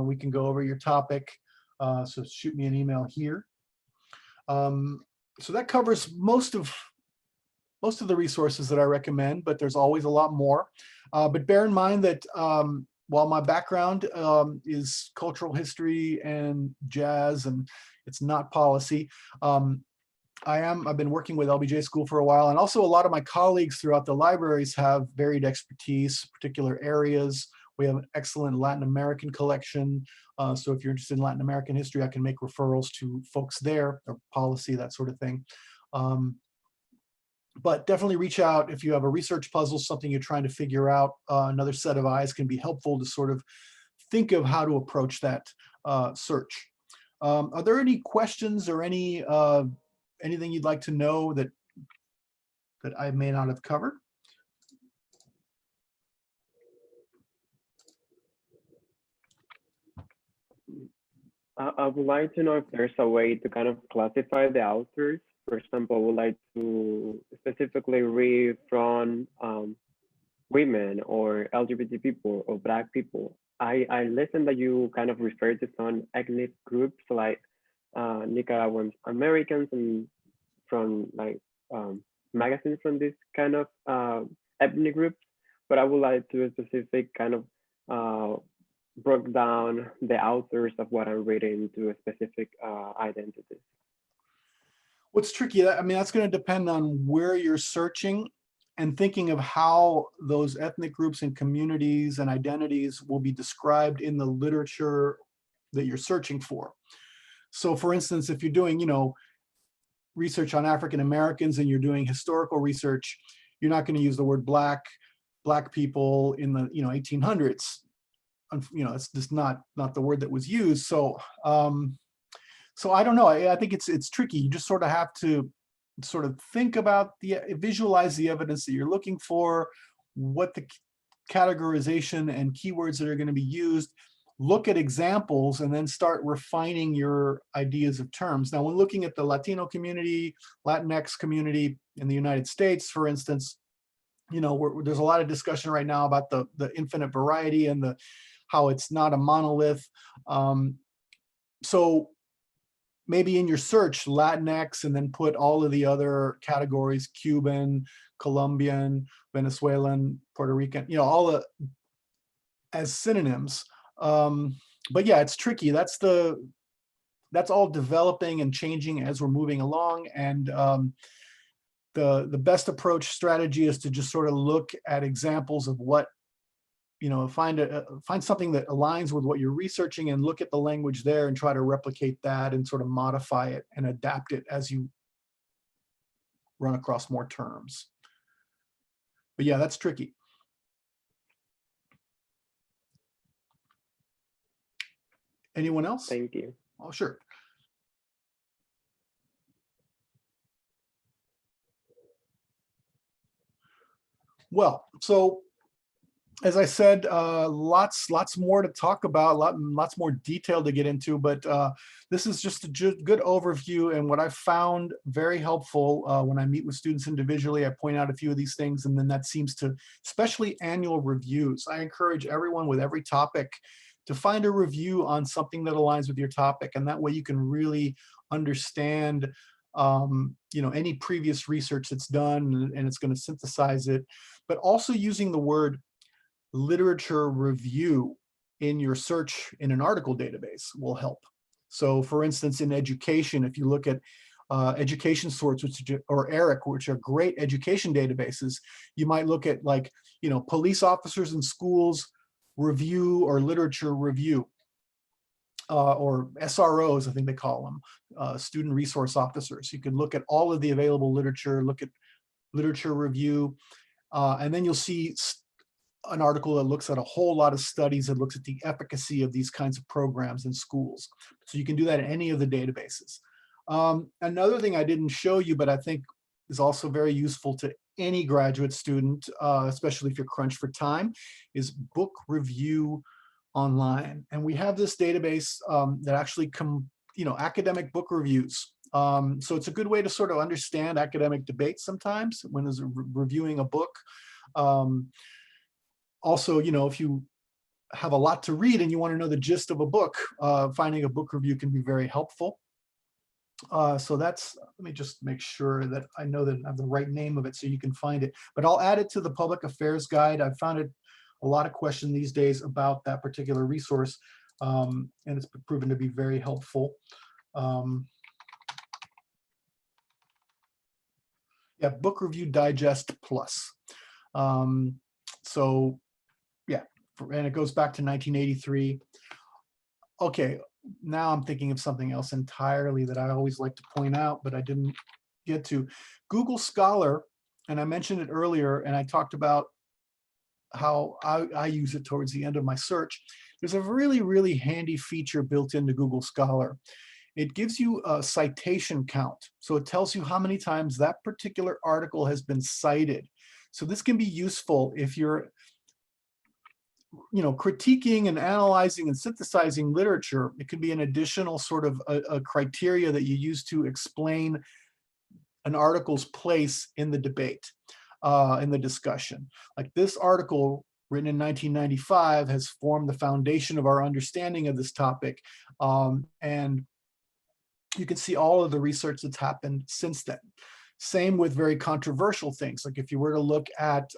we can go over your topic. So shoot me an email here. So that covers most of the resources that I recommend, but there's always a lot more. But bear in mind that while my background is cultural history and jazz, and it's not policy, I've been working with LBJ School for a while, and also a lot of my colleagues throughout the libraries have varied expertise, particular areas. We have an excellent Latin American collection. So if you're interested in Latin American history, I can make referrals to folks there, or policy, that sort of thing. But definitely reach out if you have a research puzzle, something you're trying to figure out. Another set of eyes can be helpful to sort of think of how to approach that search. Are there any questions or any anything you'd like to know that I may not have covered? I would like to know if there's a way to kind of classify the authors. For example, I would like to specifically read from women or LGBT people or Black people. I listened that you kind of referred to some ethnic groups like Nicaraguan Americans and from like magazines from this kind of ethnic groups, but I would like to a specific kind of broke down the authors of what I'm reading to a specific identities. What's tricky, I mean, that's going to depend on where you're searching and thinking of how those ethnic groups and communities and identities will be described in the literature that you're searching for. So for instance, if you're doing, research on African Americans and you're doing historical research, you're not going to use the word black people in the 1800s. It's just not the word that was used. So so I don't know. I think it's tricky. You just sort of have to sort of think about visualize the evidence that you're looking for, what the categorization and keywords that are going to be used, look at examples, and then start refining your ideas of terms. Now, when looking at the Latino community, Latinx community in the United States, for instance, there's a lot of discussion right now about the infinite variety and how it's not a monolith. So maybe in your search, Latinx, and then put all of the other categories, Cuban, Colombian, Venezuelan, Puerto Rican, all as synonyms. But yeah, it's tricky. That's all developing and changing as we're moving along. And the best approach strategy is to just sort of look at examples of what, find something that aligns with what you're researching and look at the language there and try to replicate that and sort of modify it and adapt it as you run across more terms. But yeah, that's tricky. Anyone else? Thank you. Oh, sure. Well, so as I said, lots more to talk about, lots more detail to get into, but this is just a good overview. And what I found very helpful when I meet with students individually, I point out a few of these things, and then that seems to, especially annual reviews. I encourage everyone with every topic to find a review on something that aligns with your topic, and that way you can really understand any previous research that's done, and it's going to synthesize it. But also using the word literature review in your search in an article database will help. So for instance, in education, if you look at education sorts, or ERIC, which are great education databases, you might look at police officers in schools review or literature review, or SROs, I think they call them, student resource officers. You can look at all of the available literature, look at literature review, and then you'll see an article that looks at a whole lot of studies that looks at the efficacy of these kinds of programs in schools. So you can do that in any of the databases. Another thing I didn't show you, but I think is also very useful to any graduate student, especially if you're crunched for time, is Book Review Online. And we have this database that actually academic book reviews. So it's a good way to sort of understand academic debates sometimes when there's reviewing a book. Also, if you have a lot to read and you want to know the gist of a book, finding a book review can be very helpful. So let me just make sure that I know that I have the right name of it so you can find it. But I'll add it to the public affairs guide. I found a lot of questions these days about that particular resource, and it's proven to be very helpful. Yeah, Book Review Digest Plus. So yeah, and it goes back to 1983. Okay, now I'm thinking of something else entirely that I always like to point out, but I didn't get to. Google Scholar, and I mentioned it earlier, and I talked about how I use it towards the end of my search. There's a really, really handy feature built into Google Scholar. It gives you a citation count. So it tells you how many times that particular article has been cited. So this can be useful if you're critiquing and analyzing and synthesizing literature. It could be an additional sort of a criteria that you use to explain an article's place in the debate, in the discussion. Like this article written in 1995 has formed the foundation of our understanding of this topic. And you can see all of the research that's happened since then. Same with very controversial things. Like if you were to look at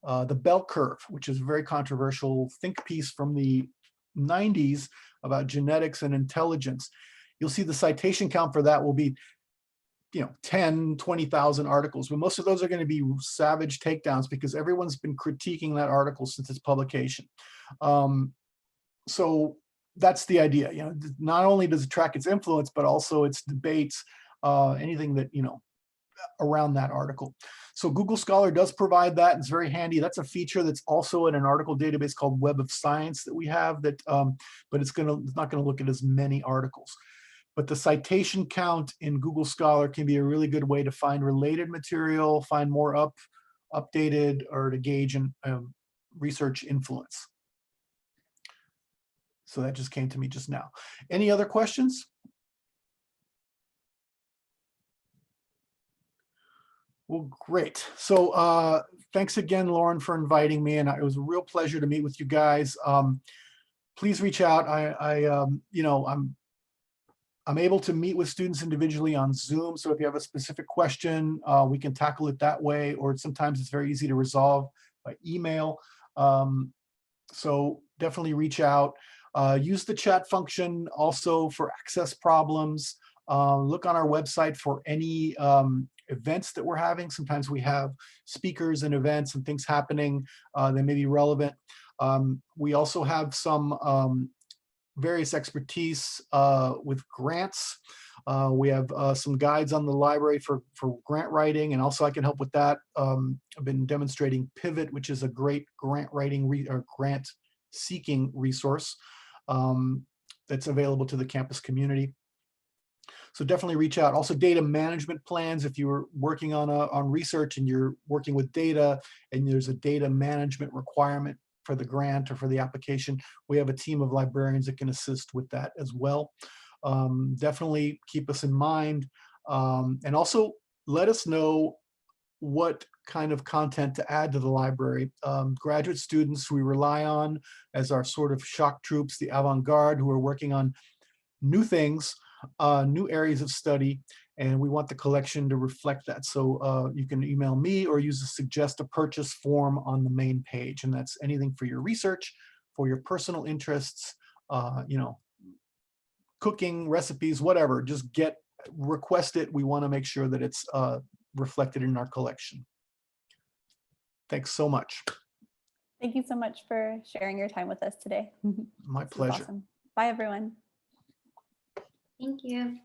the bell curve, which is a very controversial think piece from the 90s about genetics and intelligence, you'll see the citation count for that will be 10, 20,000 articles, but most of those are going to be savage takedowns because everyone's been critiquing that article since its publication. So that's the idea. Not only does it track its influence, but also its debates, anything that, around that article. So Google Scholar does provide that. It's very handy. That's a feature that's also in an article database called Web of Science that we have, that, but it's not going to look at as many articles. But the citation count in Google Scholar can be a really good way to find related material, find more updated, or to gauge research influence. So that just came to me just now. Any other questions? Well, great. So thanks again, Lauren, for inviting me. And it was a real pleasure to meet with you guys. Please reach out. I'm able to meet with students individually on Zoom. So if you have a specific question, we can tackle it that way, or sometimes it's very easy to resolve by email. So definitely reach out. Use the chat function also for access problems. Look on our website for any events that we're having. Sometimes we have speakers and events and things happening that may be relevant. We also have some various expertise with grants. We have some guides on the library for grant writing, and also I can help with that. I've been demonstrating Pivot, which is a great grant writing or grant seeking resource that's available to the campus community. So definitely reach out. Also data management plans, if you're working on research and you're working with data and there's a data management requirement for the grant or for the application, we have a team of librarians that can assist with that as well. Definitely keep us in mind. And also let us know what kind of content to add to the library. Graduate students we rely on as our sort of shock troops, the avant-garde, who are working on new things, new areas of study, and we want the collection to reflect that. So you can email me or use the suggest a purchase form on the main page, and that's anything for your research, for your personal interests, you know, cooking, recipes, whatever. Just request it. We want to make sure that it's reflected in our collection. Thanks so much. Thank you so much for sharing your time with us today. My This was pleasure. awesome. Bye, everyone. Thank you.